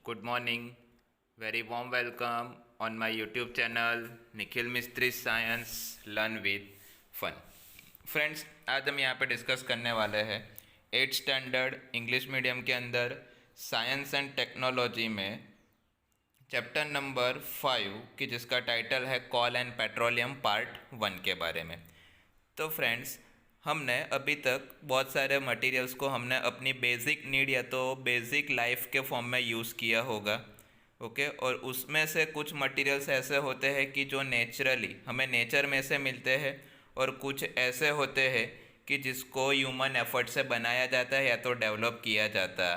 Good morning. Very warm welcome on my YouTube channel Nikhil Mistry science learn with fun. Friends, आज हम यहाँ पे discuss करने वाले हैं 8th स्टैंडर्ड इंग्लिश मीडियम के अंदर साइंस एंड टेक्नोलॉजी में चैप्टर नंबर 5 की जिसका टाइटल है कॉल एंड पेट्रोलियम पार्ट 1 के बारे में। तो फ्रेंड्स, हमने अभी तक बहुत सारे मटेरियल्स को हमने अपनी बेसिक नीड या तो बेसिक लाइफ के फॉर्म में यूज़ किया होगा। ओके, और उसमें से कुछ मटेरियल्स ऐसे होते हैं कि जो नेचुरली हमें नेचर में से मिलते हैं और कुछ ऐसे होते हैं कि जिसको ह्यूमन एफर्ट से बनाया जाता है या तो डेवलप किया जाता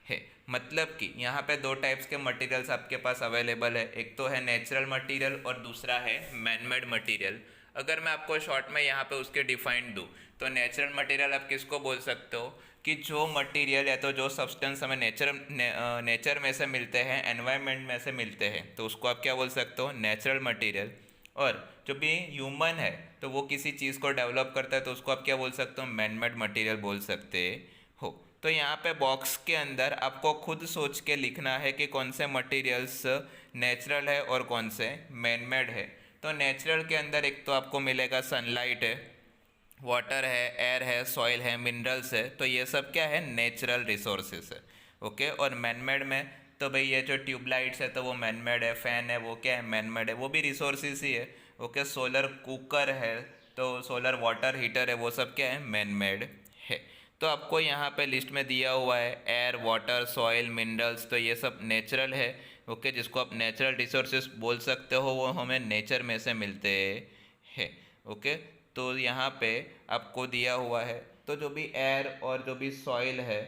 है। मतलब कि यहाँ पे दो टाइप्स के मटेरियल्स आपके पास अवेलेबल है, एक तो है नेचुरल मटेरियल और दूसरा है मैन मेड मटेरियल। अगर मैं आपको शॉर्ट में यहाँ पे उसके डिफाइन दूँ तो नेचुरल मटेरियल आप किसको बोल सकते हो कि जो मटेरियल या तो जो सब्सटेंस हमें नेचर में से मिलते हैं, एनवायरनमेंट में से मिलते हैं, तो उसको आप क्या बोल सकते हो, नेचुरल मटेरियल। और जो भी ह्यूमन है तो वो किसी चीज़ को डेवलप करता है तो उसको आप क्या बोल सकते हो, मैन मेड मटेरियल बोल सकते हो। तो यहाँ पे बॉक्स के अंदर आपको खुद सोच के लिखना है कि कौन से मटेरियल्स नेचुरल है और कौन से मैन मेड है। तो नेचुरल के अंदर एक तो आपको मिलेगा सनलाइट है, वाटर है, एयर है, सॉइल है, मिनरल्स है, तो ये सब क्या है, नेचुरल रिसोर्सेज है। ओके, और मैन मेड में तो भाई ये जो ट्यूबलाइट्स है तो वो मैन मेड है, फैन है वो क्या है, मैन मेड है, वो भी रिसोर्सेज ही है। ओके, सोलर कुकर है तो सोलर वाटर हीटर है, वो सब क्या है, मैन मेड है। तो आपको यहाँ पे लिस्ट में दिया हुआ है एयर, वाटर, सॉइल, मिनरल्स, तो ये सब नेचुरल है। ओके, जिसको आप नेचुरल रिसोर्सेज बोल सकते हो, वो हमें नेचर में से मिलते हैं। ओके, तो यहाँ पे आपको दिया हुआ है, तो जो भी एयर और जो भी सॉइल है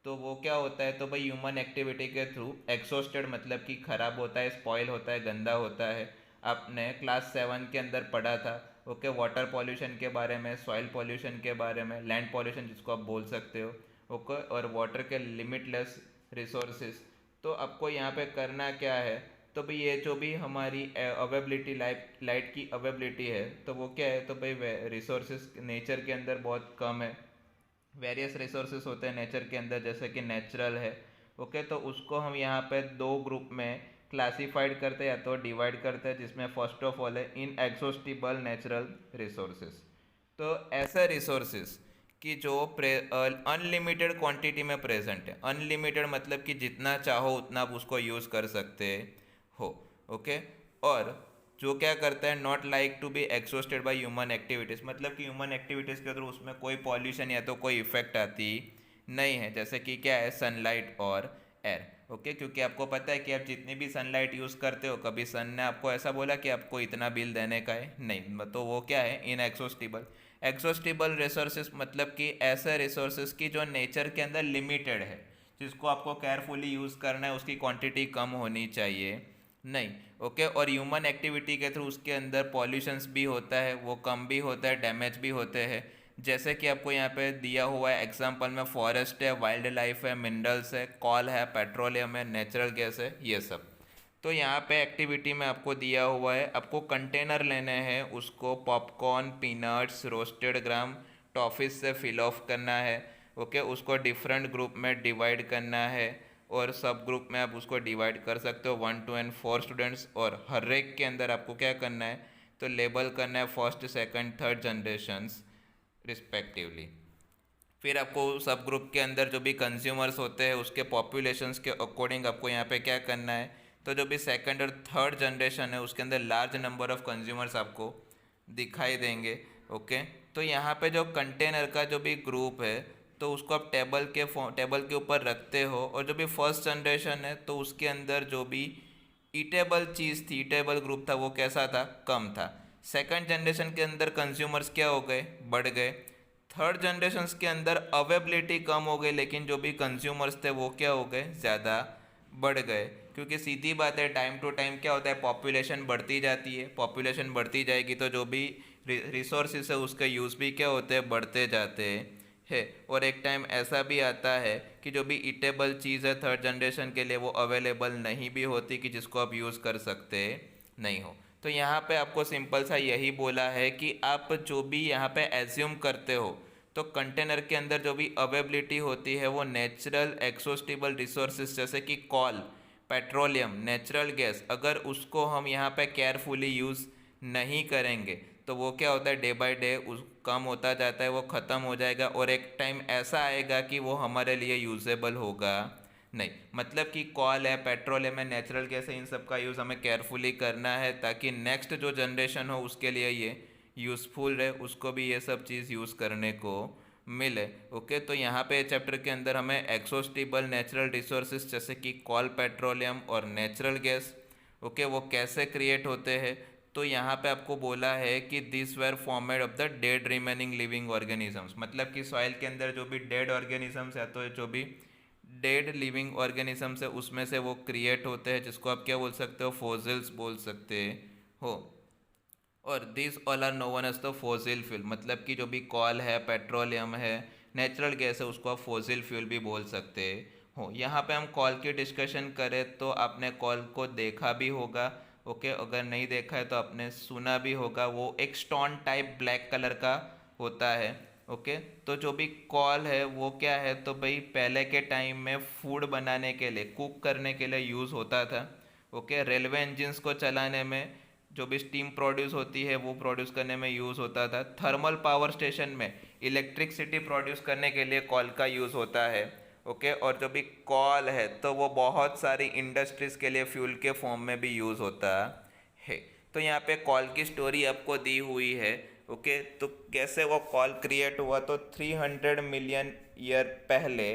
तो वो क्या होता है, तो भाई ह्यूमन एक्टिविटी के थ्रू एक्सॉस्टेड, मतलब कि ख़राब होता है, स्पॉइल होता है, गंदा होता है। आपने क्लास 7 के अंदर पढ़ा था। ओके, वाटर पॉल्यूशन के बारे में, सॉइल पॉल्यूशन के बारे में, लैंड पॉल्यूशन जिसको आप बोल सकते हो। ओके, और वाटर के लिमिटलेस रिसोर्सेज। तो आपको यहाँ पे करना क्या है, तो भाई ये जो भी हमारी अवेबिलिटी, लाइट की अवेबिलिटी है तो वो क्या है, तो भाई रिसोर्सेज नेचर के अंदर बहुत कम है। वेरियस रिसोर्सेज होते हैं नेचर के अंदर, जैसे कि नेचुरल है। ओके, तो उसको हम यहाँ पे दो ग्रुप में क्लासिफाइड करते हैं या तो डिवाइड करते हैं, जिसमें फर्स्ट ऑफ ऑल है इन एग्जॉस्टिबल नेचुरल रिसोर्सेज। तो ऐसे रिसोर्सेज कि जो अनलिमिटेड क्वांटिटी में प्रेजेंट है। अनलिमिटेड मतलब कि जितना चाहो उतना आप उसको यूज़ कर सकते हो। ओके, और जो क्या करता है, not like to be exhausted by human activities, मतलब कि ह्यूमन एक्टिविटीज़ के थ्रू उसमें कोई पॉल्यूशन या तो कोई इफेक्ट आती नहीं है, जैसे कि क्या है, सनलाइट और एयर। ओके, क्योंकि आपको पता है कि आप जितनी भी सनलाइट यूज़ करते हो, कभी सन ने आपको ऐसा बोला कि आपको इतना बिल देने का है, नहीं, तो वो क्या है, इन एक्सॉस्टिबल। एक्सॉस्टिबल रिसोर्सेज मतलब कि ऐसे रिसोर्सेज की जो नेचर के अंदर लिमिटेड है, जिसको आपको केयरफुली यूज़ करना है, उसकी क्वांटिटी कम होनी चाहिए नहीं। ओके, और ह्यूमन एक्टिविटी के थ्रू उसके अंदर पॉल्यूशंस भी होता है, वो कम भी होता है, डैमेज भी होते हैं। जैसे कि आपको यहाँ पे दिया हुआ है एग्जांपल में, फॉरेस्ट है, वाइल्ड लाइफ है, मिनरल्स है, कॉल है, पेट्रोलियम है, नेचुरल गैस है, ये सब। तो यहाँ पे एक्टिविटी में आपको दिया हुआ है, आपको कंटेनर लेने हैं, उसको पॉपकॉर्न, पीनट्स, रोस्टेड ग्राम, टॉफिस से फिल ऑफ करना है। ओके, उसको डिफरेंट ग्रुप में डिवाइड करना है और सब ग्रुप में आप उसको डिवाइड कर सकते हो 1 2 एंड 4 स्टूडेंट्स, और हर एक के अंदर आपको क्या करना है, तो लेबल करना है first, second, third generations respectively. फिर आपको सब ग्रुप के अंदर जो भी कंज्यूमर्स होते हैं उसके पॉपुलेशंस के अकॉर्डिंग आपको यहाँ पे क्या करना है, तो जो भी सेकंड और थर्ड जनरेशन है उसके अंदर लार्ज नंबर ऑफ कंज्यूमर्स आपको दिखाई देंगे। ओके, तो यहाँ पे जो कंटेनर का जो भी ग्रुप है तो उसको आप टेबल के ऊपर रखते हो, और जो भी फर्स्ट जनरेशन है तो उसके अंदर जो भी ईटेबल चीज़ थी, ईटेबल ग्रुप था, वो कैसा था, कम था। सेकंड जनरेशन के अंदर कंज्यूमर्स क्या हो गए, बढ़ गए। थर्ड जनरेशन के अंदर अवेबिलिटी कम हो गई, लेकिन जो भी कंज्यूमर्स थे वो क्या हो गए, ज़्यादा बढ़ गए। क्योंकि सीधी बात है, टाइम टू टाइम क्या होता है, पॉपुलेशन बढ़ती जाती है, पॉपुलेशन बढ़ती जाएगी तो जो भी रिसोर्सेज है उसके यूज़ भी क्या होते हैं, बढ़ते जाते हैं। और एक टाइम ऐसा भी आता है कि जो भी ईटेबल चीज़ है थर्ड जनरेशन के लिए वो अवेलेबल नहीं भी होती कि जिसको आप यूज़ कर सकते नहीं हो। तो यहाँ पे आपको सिंपल सा यही बोला है कि आप जो भी यहाँ पे एज्यूम करते हो, तो कंटेनर के अंदर जो भी अवेबिलिटी होती है वो नेचुरल एक्सॉस्टिबल रिसोर्सेज जैसे कि कॉल, पेट्रोलियम, नेचुरल गैस, अगर उसको हम यहाँ पे केयरफुली यूज़ नहीं करेंगे तो वो क्या होता है, डे बाय डे उस कम होता जाता है, वो ख़त्म हो जाएगा और एक टाइम ऐसा आएगा कि वो हमारे लिए यूजेबल होगा नहीं। मतलब कि कॉल है, पेट्रोलियम है, नेचुरल गैस है, इन सब का यूज़ हमें केयरफुली करना है ताकि नेक्स्ट जो जनरेशन हो उसके लिए ये यूज़फुल रहे, उसको भी ये सब चीज़ यूज़ करने को मिले। ओके, तो यहाँ पे चैप्टर के अंदर हमें एक्सॉस्टिबल नेचुरल रिसोर्सेज जैसे कि कॉल, पेट्रोलियम और नेचुरल गैस, ओके, वो कैसे क्रिएट होते हैं। तो यहाँ पे आपको बोला है कि this were formed of the dead remaining living organisms, मतलब कि सॉइल के अंदर जो भी डेड ऑर्गेनिजम्स है, तो जो भी डेड लिविंग ऑर्गेनिजम्स है उसमें से वो क्रिएट होते हैं, जिसको आप क्या बोल सकते हो, फोसिल्स बोल सकते हो। और this all are known as the fossil fuel, मतलब कि जो भी कॉल है, पेट्रोलियम है, नेचुरल गैस है, उसको आप फॉसिल फ्यूल भी बोल सकते हो। यहाँ पे हम कॉल की डिस्कशन करें तो आपने कॉल को देखा भी होगा, ओके, अगर नहीं देखा है तो आपने सुना भी होगा। वो एक स्टोन टाइप ब्लैक कलर का होता है, ओके। तो जो भी कॉल है वो क्या है, तो भाई पहले के टाइम में फूड बनाने के लिए, कुक करने के लिए यूज़ होता था, ओके। रेलवे इंजन्स को चलाने में जो भी स्टीम प्रोड्यूस होती है वो प्रोड्यूस करने में यूज़ होता था। थर्मल पावर स्टेशन में इलेक्ट्रिसिटी प्रोड्यूस करने के लिए कॉल का यूज़ होता है, ओके। और जो भी कॉल है तो वो बहुत सारी इंडस्ट्रीज़ के लिए फ्यूल के फॉर्म में भी यूज़ होता है। तो यहाँ पे कॉल की स्टोरी आपको दी हुई है, ओके। तो कैसे वो कॉल क्रिएट हुआ, तो 300 मिलियन ईयर पहले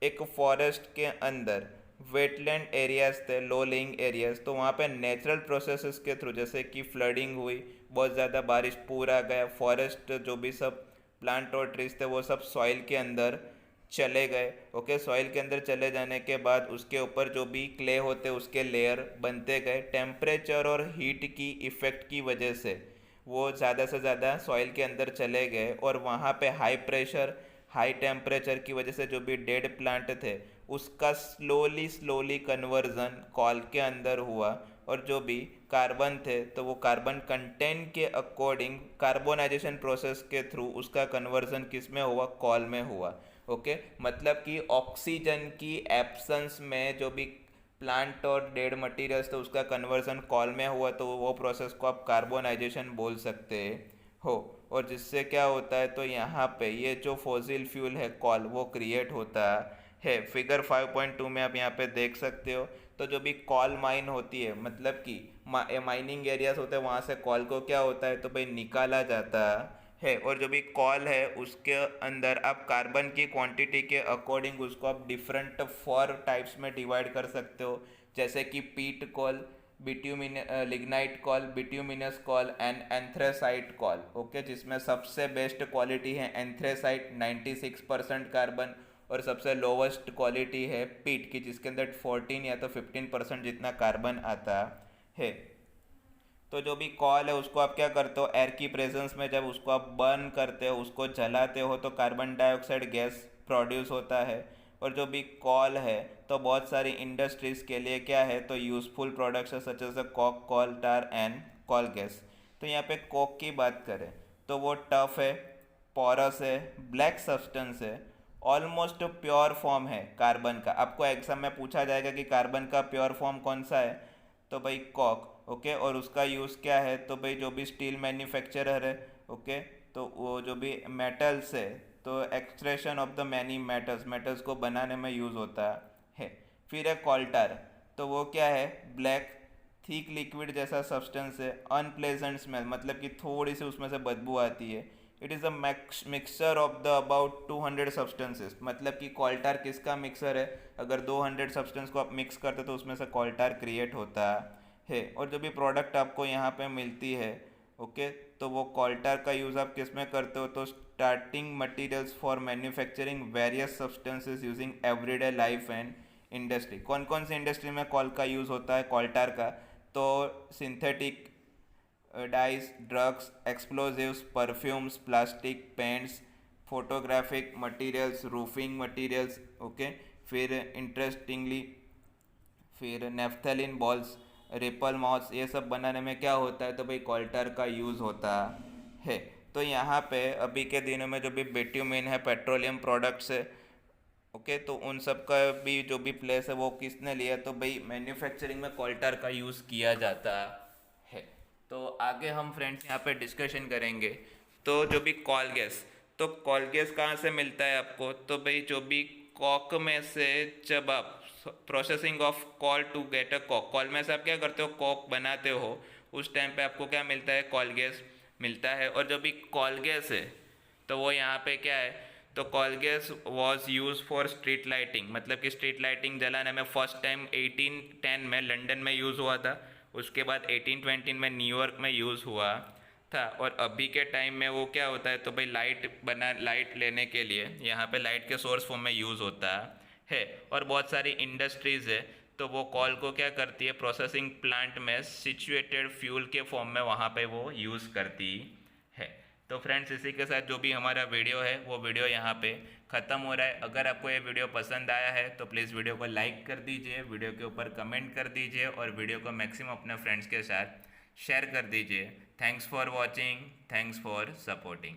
एक फॉरेस्ट के अंदर वेटलैंड एरियाज थे, लो लेइंग एरियाज, तो वहाँ पे नेचुरल प्रोसेसेस के थ्रू, जैसे कि फ्लडिंग हुई, बहुत ज़्यादा बारिश, पूरा गया फॉरेस्ट, जो भी सब प्लांट और ट्रीज थे वो सब सॉइल के अंदर चले गए, ओके। सॉइल के अंदर चले जाने के बाद उसके ऊपर जो भी क्ले होते उसके लेयर बनते गए। टेम्परेचर और हीट की इफ़ेक्ट की वजह से वो ज़्यादा से ज़्यादा सॉइल के अंदर चले गए और वहाँ पे हाई प्रेशर, हाई टेम्परेचर की वजह से जो भी डेड प्लांट थे उसका स्लोली स्लोली कन्वर्जन कॉल के अंदर हुआ। और जो भी कार्बन थे तो वो कार्बन कंटेंट के अकॉर्डिंग कार्बोनाइजेशन प्रोसेस के थ्रू उसका कन्वर्जन किस में हुआ, कॉल में हुआ, ओके। मतलब कि ऑक्सीजन की एब्सेंस में जो भी प्लांट और डेड मटेरियल्स तो उसका कन्वर्जन कॉल में हुआ, तो वो प्रोसेस को आप कार्बोनाइजेशन बोल सकते हो। और जिससे क्या होता है, तो यहाँ पे ये जो फॉसिल फ्यूल है कॉल वो क्रिएट होता है। फिगर 5.2 में आप यहाँ पे देख सकते हो। तो जो भी कॉल माइन होती है, मतलब कि माइनिंग एरियाज होते हैं, वहाँ से कॉल को क्या होता है, तो भाई निकाला जाता है। और जो भी कॉल है उसके अंदर आप कार्बन की क्वांटिटी के अकॉर्डिंग उसको आप डिफरेंट 4 टाइप्स में डिवाइड कर सकते हो, जैसे कि पीट call, lignite call, bituminous call and anthracite call, okay. जिसमें सबसे बेस्ट क्वालिटी है एंथ्रेसाइट, 96% कार्बन, और सबसे लोवेस्ट क्वालिटी है पीट की, जिसके अंदर 14 या तो 15% जितना कार्बन आता है। तो जो भी कॉल है उसको आप क्या करते हो, एयर की प्रेजेंस में जब उसको आप बर्न करते हो, उसको जलाते हो, तो कार्बन डाइऑक्साइड गैस प्रोड्यूस होता है। और जो भी कॉल है तो बहुत सारी इंडस्ट्रीज़ के लिए क्या है, तो यूज़फुल प्रोडक्ट्स है, such as the coke, coal tar and coal gas. तो यहाँ पे कोक की बात करें तो वो टफ है, पोरस है, ब्लैक सब्सटेंस है, ऑलमोस्ट प्योर फॉर्म है कार्बन का। आपको एग्जाम में पूछा जाएगा कि कार्बन का प्योर फॉर्म कौन सा है, तो भाई कॉक, ओके। और उसका यूज़ क्या है, तो भाई जो भी स्टील मैन्युफैक्चरर है, ओके, तो वो जो भी मेटल्स है, तो extraction of the many metals, metals को बनाने में यूज़ होता है। फिर है कॉल्टार, तो वो क्या है, ब्लैक थिक लिक्विड जैसा सब्सटेंस है, अनप्लेजेंट स्मेल, मतलब कि थोड़ी सी उसमें से बदबू आती है। It is a mixture of the about 200 substances, मतलब कि कॉल्टार किसका मिक्सर है, अगर 200 सब्सटेंस को आप मिक्स करते तो उसमें से कॉल्टार क्रिएट होता है। और जो भी प्रोडक्ट आपको यहाँ पे मिलती है, ओके, तो वो कॉल्टार का यूज़ आप किस में करते हो, तो starting materials for manufacturing various substances using everyday life and industry. कौन कौन सी इंडस्ट्री में कॉल का यूज़ होता है, कॉल्टार का, तो synthetic dies, drugs, explosives, perfumes, plastic, paints, photographic materials, roofing materials, okay. फिर इंटरेस्टिंगली फिर नेफ्थेलिन बॉल्स, रिपल मॉस, ये सब बनाने में क्या होता है, तो भाई कॉल्टार का यूज़ होता है। तो यहाँ पे अभी के दिनों में जो भी बिट्यूमिन है, पेट्रोलियम प्रोडक्ट्स है, ओके, तो उन सब का भी जो भी प्लेस है वो किसने लिया, तो भाई मैन्युफैक्चरिंग में कोल टार का यूज़ किया जाता है। तो आगे हम फ्रेंड्स यहाँ पे डिस्कशन करेंगे। तो जो भी कॉल गैस, तो कॉल गैस कहाँ से मिलता है आपको, तो भाई जो भी कॉक में से, जब आप processing of coal to get a coke, coal में से आप क्या करते हो, कॉक बनाते हो, उस टाइम पे आपको क्या मिलता है, कॉल गैस मिलता है। और जो भी कॉल गैस है तो वो यहाँ पे क्या है, तो coal gas was use for street lighting, मतलब कि स्ट्रीट लाइटिंग जलाने में फर्स्ट टाइम 1810 में लंदन में यूज़ हुआ था, उसके बाद 1820 में न्यूयॉर्क में यूज़ हुआ था। और अभी के टाइम में वो क्या होता है, तो भाई लाइट लेने के लिए यहाँ पे लाइट के सोर्स फॉर्म में यूज़ होता है। और बहुत सारी इंडस्ट्रीज़ है तो वो कॉल को क्या करती है, प्रोसेसिंग प्लांट में सिचुएटेड फ्यूल के फॉर्म में वहाँ पे वो यूज़ करती है। तो फ्रेंड्स, इसी के साथ जो भी हमारा वीडियो है वो वीडियो यहाँ पे ख़त्म हो रहा है। अगर आपको ये वीडियो पसंद आया है तो प्लीज़ वीडियो को लाइक कर दीजिए, वीडियो के ऊपर कमेंट कर दीजिए और वीडियो को मैक्सिमम अपने फ्रेंड्स के साथ शेयर कर दीजिए। Thanks for watching, thanks for supporting.